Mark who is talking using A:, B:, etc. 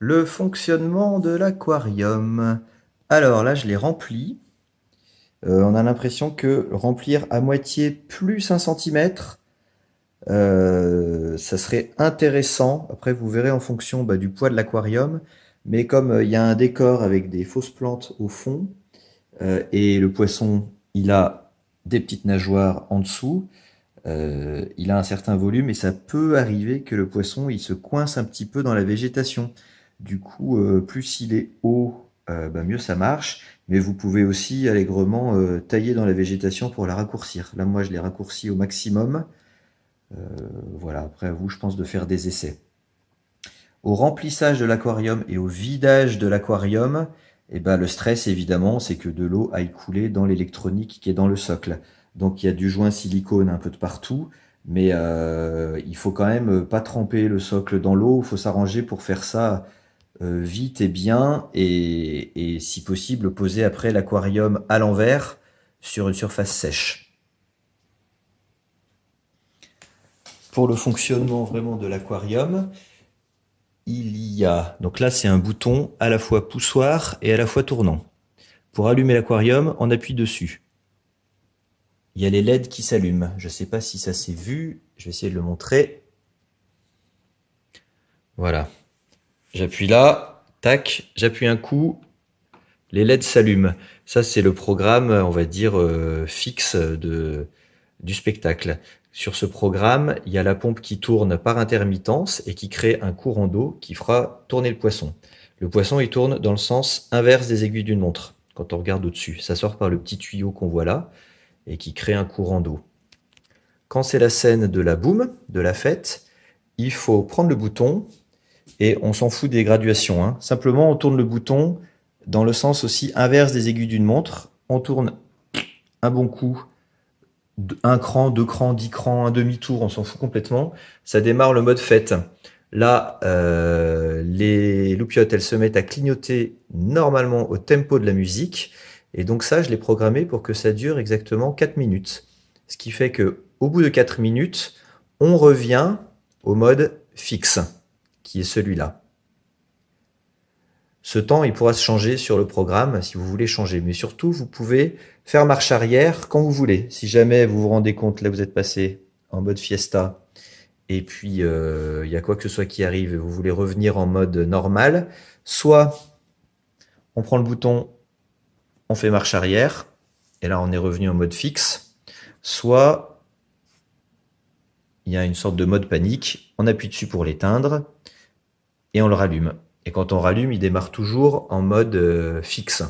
A: Le fonctionnement de l'aquarium. Alors là, je l'ai rempli. On a l'impression que remplir à moitié plus 1 cm, ça serait intéressant. Après, vous verrez en fonction du poids de l'aquarium. Mais comme il y a un décor avec des fausses plantes au fond, et le poisson, il a des petites nageoires en dessous, il a un certain volume et ça peut arriver que le poisson il se coince un petit peu dans la végétation. Du coup, plus il est haut, mieux ça marche. Mais vous pouvez aussi allègrement tailler dans la végétation pour la raccourcir. Là, moi, je l'ai raccourci au maximum. Voilà, après à vous, je pense, de faire des essais. Au remplissage de l'aquarium et au vidage de l'aquarium, le stress, évidemment, c'est que de l'eau aille couler dans l'électronique qui est dans le socle. Donc il y a du joint silicone un peu de partout, mais il faut quand même pas tremper le socle dans l'eau. Il faut s'arranger pour faire ça vite et bien, et si possible, poser après l'aquarium à l'envers sur une surface sèche. Pour le fonctionnement vraiment de l'aquarium, il y a, donc là c'est un bouton à la fois poussoir et à la fois tournant. Pour allumer l'aquarium, on appuie dessus. Il y a les LED qui s'allument. Je ne sais pas si ça s'est vu, je vais essayer de le montrer. Voilà. J'appuie là, tac, j'appuie un coup, les LED s'allument. Ça c'est le programme, on va dire, fixe du spectacle. Sur ce programme, il y a la pompe qui tourne par intermittence et qui crée un courant d'eau qui fera tourner le poisson. Le poisson, il tourne dans le sens inverse des aiguilles d'une montre, quand on regarde au-dessus. Ça sort par le petit tuyau qu'on voit là et qui crée un courant d'eau. Quand c'est la scène de la boum, de la fête, il faut prendre le bouton et on s'en fout des graduations, hein. Simplement, on tourne le bouton dans le sens aussi inverse des aiguilles d'une montre. On tourne un bon coup, un cran, 2 crans, 10 crans, un demi-tour, on s'en fout complètement. Ça démarre le mode fête. Là, les loupiottes, elles se mettent à clignoter normalement au tempo de la musique. Et donc ça, je l'ai programmé pour que ça dure exactement 4 minutes. Ce qui fait que au bout de 4 minutes, on revient au mode fixe, qui est celui-là. Ce temps, il pourra se changer sur le programme si vous voulez changer. Mais surtout, vous pouvez faire marche arrière quand vous voulez. Si jamais vous vous rendez compte, là vous êtes passé en mode fiesta, et puis il y a quoi que ce soit qui arrive et vous voulez revenir en mode normal, soit on prend le bouton, on fait marche arrière, et là on est revenu en mode fixe, soit il y a une sorte de mode panique, on appuie dessus pour l'éteindre, et on le rallume. Et quand on rallume, il démarre toujours en mode fixe.